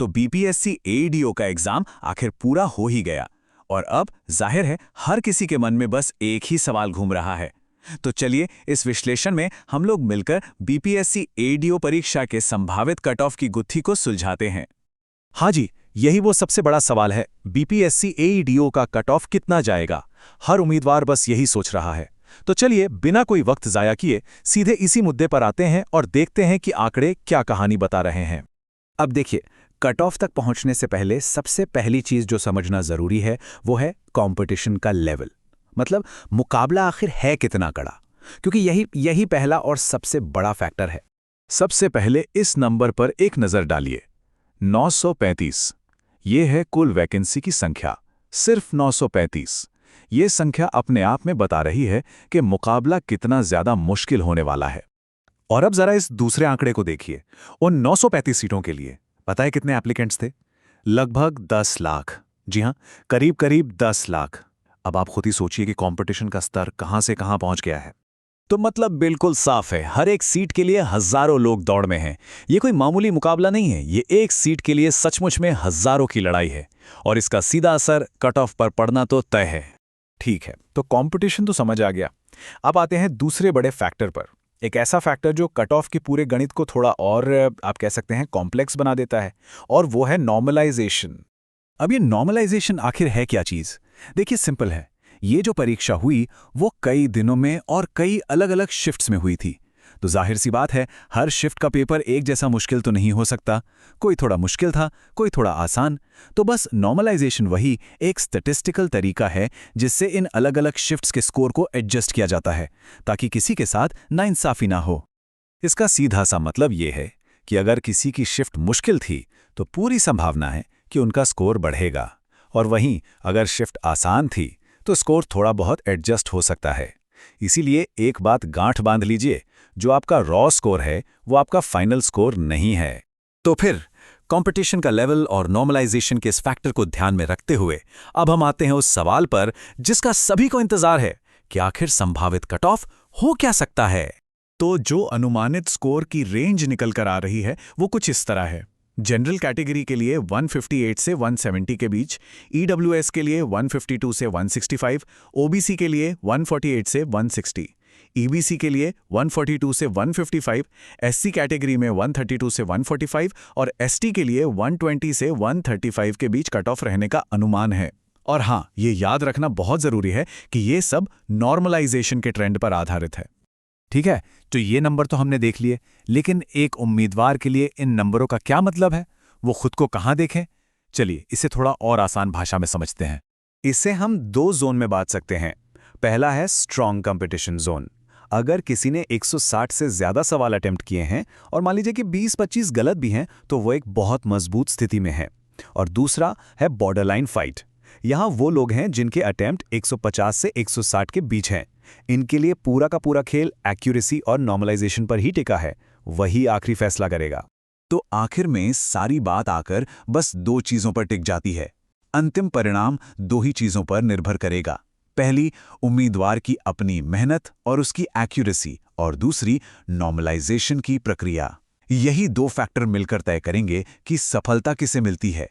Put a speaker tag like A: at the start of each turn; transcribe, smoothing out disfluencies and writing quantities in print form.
A: तो बीपीएससी एईडीओ का एग्जाम आखिर पूरा हो ही गया और अब जाहिर है हर किसी के मन में बस एक ही सवाल घूम रहा है। तो चलिए इस विश्लेषण में हम लोग मिलकर बीपीएससी एईडीओ परीक्षा के संभावित कट ऑफ की गुत्थी को सुलझाते हैं।
B: हाँ जी, यही वो सबसे बड़ा सवाल है, बीपीएससी एईडीओ का कट ऑफ कितना जाएगा। हर उम्मीदवार बस यही सोच रहा है। तो चलिए बिना कोई वक्त जाया किए सीधे इसी मुद्दे पर आते हैं और देखते हैं कि आंकड़े क्या कहानी बता रहे हैं।
C: अब देखिए, कट ऑफ तक पहुंचने से पहले सबसे पहली चीज जो समझना जरूरी है वो है कंपटीशन का लेवल। मतलब मुकाबला आखिर है कितना कड़ा, क्योंकि यही पहला और सबसे बड़ा फैक्टर है।
B: सबसे पहले इस नंबर पर एक नजर डालिए, 935। ये है कुल वैकेंसी की संख्या, सिर्फ 935। ये संख्या अपने आप में बता रही है कि मुकाबला कितना ज्यादा मुश्किल होने वाला है। और अब जरा इस दूसरे आंकड़े को देखिए। उन 935 सीटों के लिए पता है कितने एप्लीकेंट्स थे? लगभग 10 लाख। जी हां, करीब 10 लाख। अब आप खुद ही सोचिए कि कंपटीशन का स्तर कहां से कहां पहुंच गया है।
A: तो मतलब बिल्कुल साफ है, हर एक सीट के लिए हजारों लोग दौड़ में हैं। ये कोई मामूली मुकाबला नहीं है, ये एक सीट के लिए सचमुच में हजारों की लड़ाई है और इसका सीधा असर कट ऑफ पर पड़ना तो तय है।
B: ठीक है, तो कंपटीशन तो समझ आ गया। अब आते हैं दूसरे बड़े फैक्टर पर, एक ऐसा फैक्टर जो कट ऑफ के पूरे गणित को थोड़ा और आप कह सकते हैं कॉम्प्लेक्स बना देता है, और वो है नॉर्मलाइजेशन। अब ये नॉर्मलाइजेशन आखिर है क्या चीज? देखिए सिंपल है, ये जो परीक्षा हुई वो कई दिनों में और कई अलग अलग शिफ्ट्स में हुई थी। तो जाहिर सी बात है हर शिफ्ट का पेपर एक जैसा मुश्किल तो नहीं हो सकता, कोई थोड़ा मुश्किल था, कोई थोड़ा आसान। तो बस नॉर्मलाइजेशन वही एक स्टैटिस्टिकल तरीका है जिससे इन अलग अलग शिफ्ट्स के स्कोर को एडजस्ट किया जाता है ताकि किसी के साथ नाइंसाफी ना हो। इसका सीधा सा मतलब ये है कि अगर किसी की शिफ्ट मुश्किल थी तो पूरी संभावना है कि उनका स्कोर बढ़ेगा, और वहीं अगर शिफ्ट आसान थी तो स्कोर थोड़ा बहुत एडजस्ट हो सकता है। इसीलिए एक बात गांठ बांध लीजिए, जो आपका रॉ स्कोर है वो आपका फाइनल स्कोर नहीं है।
A: तो फिर कंपटीशन का लेवल और नॉर्मलाइजेशन के इस फैक्टर को ध्यान में रखते हुए अब हम आते हैं उस सवाल पर जिसका सभी को इंतजार है कि आखिर संभावित कट ऑफ हो क्या सकता है।
B: तो जो अनुमानित स्कोर की रेंज निकल कर आ रही है वो कुछ इस तरह है। जनरल कैटेगरी के लिए 158 से 170 के बीच, ईडब्ल्यूएस के लिए 152 से 165, ओबीसी के लिए 148 से 160, ईबीसी के लिए 142 से 155, एससी कैटेगरी में 132 से 145 और एसटी के लिए 120 से 135 के बीच कट ऑफ रहने का अनुमान है। और हाँ, ये याद रखना बहुत जरूरी है कि ये सब नॉर्मलाइजेशन के ट्रेंड पर आधारित है। ठीक है, तो ये नंबर तो हमने देख लिए, लेकिन एक उम्मीदवार के लिए इन नंबरों का क्या मतलब है, वो खुद को कहाँ देखें? चलिए इसे थोड़ा और आसान भाषा में समझते हैं। इसे हम दो जोन में बांट सकते हैं। पहला है स्ट्रॉन्ग कंपटीशन जोन। अगर किसी ने 160 से ज्यादा सवाल अटेम्प्ट किए हैं और मान लीजिए कि 20-25 गलत भी हैं, तो वो एक बहुत मजबूत स्थिति में है। और दूसरा है बॉर्डरलाइन फाइट। यहाँ वो लोग हैं जिनके अटेम्प्ट 150 से 160 के बीच हैं। इनके लिए पूरा का पूरा खेल एक्यूरेसी और नॉर्मलाइजेशन पर ही टिका है, वही आखिरी फैसला करेगा।
A: तो आखिर में सारी बात आकर बस दो चीजों पर टिक जाती है। अंतिम परिणाम दो ही चीजों पर निर्भर करेगा। पहली, उम्मीदवार की अपनी मेहनत और उसकी एक्यूरेसी, और दूसरी नॉर्मलाइजेशन की प्रक्रिया। यही दो फैक्टर मिलकर तय करेंगे कि सफलता किसे मिलती है,